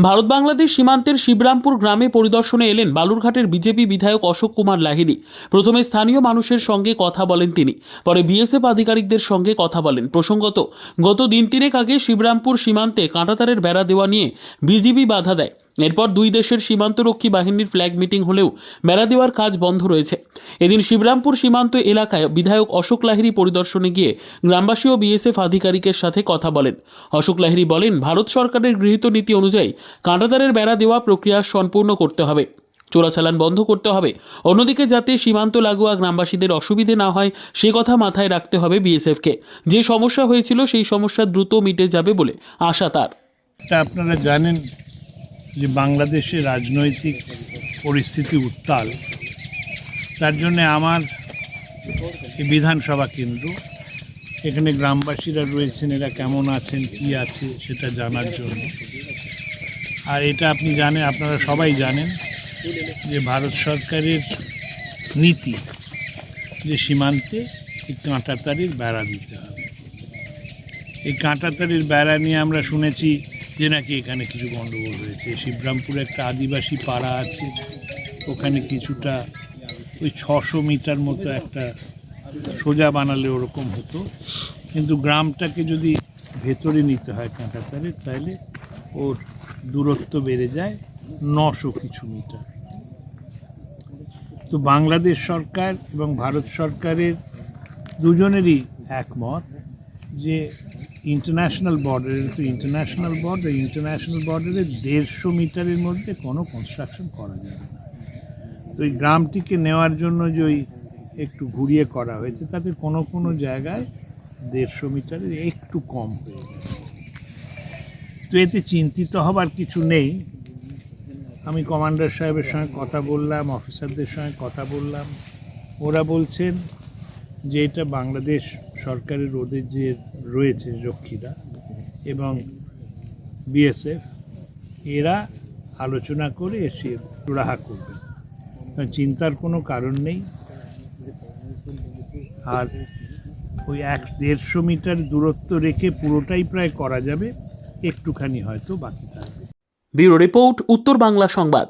ভারত বাংলাদেশ সীমান্তের শিবরামপুর গ্রামে পরিদর্শনে এলেন বালুরঘাটের বিজেপি বিধায়ক অশোক কুমার লাহিড়ী। প্রথমে স্থানীয় মানুষের সঙ্গে কথা বলেন তিনি, পরে বিএসএফ আধিকারিকদের সঙ্গে কথা বলেন। প্রসঙ্গত, গত দিন তিনেক আগে শিবরামপুর সীমান্তে কাঁটাতারের বেড়া দেওয়া নিয়ে বিজিবি বাধা দেয়। এরপর দুই দেশের সীমান্তরক্ষী বাহিনীর ফ্ল্যাগ মিটিং হলেও বেড়া দেওয়ার কাজ বন্ধ রয়েছে। এদিন শিবরামপুর সীমান্ত এলাকায় বিধায়ক অশোক লাহিড়ী পরিদর্শনে গিয়ে গ্রামবাসী ও বিএসএফ আধিকারিকের সাথে কথা বলেন। অশোক লাহিড়ী বলেন, ভারত সরকারের গৃহীত নীতি অনুযায়ী কাঁটাতারের বেড়া দেওয়া প্রক্রিয়া সম্পূর্ণ করতে হবে, চোরাচালান বন্ধ করতে হবে। অন্যদিকে যাতে সীমান্ত লাগোয়া গ্রামবাসীদের অসুবিধে না হয় সে কথা মাথায় রাখতে হবে বিএসএফকে। যে সমস্যা হয়েছিল সেই সমস্যা দ্রুত মিটে যাবে বলে আশা তার। আপনারা জানেন যে বাংলাদেশে রাজনৈতিক পরিস্থিতি উত্তাল, তার জন্যে আমার এই বিধানসভা কেন্দ্র, এখানে গ্রামবাসীরা রয়েছেন, এরা কেমন আছেন কী আছে সেটা জানার জন্য। আর এটা আপনি জানেন, আপনারা সবাই জানেন যে ভারত সরকারের নীতি যে সীমান্তে এই কাঁটাতারের বেড়া দিতে হবে। এই কাঁটাতারের বেড়া নিয়ে আমরা শুনেছি যে নাকি এখানে কিছু গণ্ডগোল হয়েছে। শিবরামপুরে একটা আদিবাসী পাড়া আছে, ওখানে কিছুটা ওই 600 মিটার মতো একটা সোজা বানালে ওরকম হতো, কিন্তু গ্রামটাকে যদি ভেতরে নিতে হয় কাঁটাতারের, তাহলে ওর দূরত্ব বেড়ে যায় 900 কিছু মিটার। তো বাংলাদেশ সরকার এবং ভারত সরকারের দুজনেরই একমত যে ইন্টারন্যাশনাল বর্ডারের বর্ডারে 150 মিটারের মধ্যে কোনো কনস্ট্রাকশন করা যাবে না। তো এই গ্রামটিকে নেওয়ার জন্য যে ওই একটু ঘুরিয়ে করা হয়েছে, তাতে কোনো কোনো জায়গায় 150 মিটারের একটু কম হয়ে গেছে। তো এতে চিন্তিত হবার কিছু নেই। আমি কমান্ডার সাহেবের সঙ্গে কথা বললাম, অফিসারদের সঙ্গে কথা বললাম, ওরা বলছেন যে এটা বাংলাদেশ সরকারের ওদের যে রয়েছে রক্ষীরা এবং বিএসএফ, এরা আলোচনা করে এসে সুরাহা করবে, চিন্তার কোনো কারণ নেই। আর ওই 150 মিটার দূরত্ব রেখে পুরোটাই প্রায় করা যাবে, একটুখানি হয়তো বাকি থাকবে। ব্যুরো রিপোর্ট, উত্তর বাংলা সংবাদ।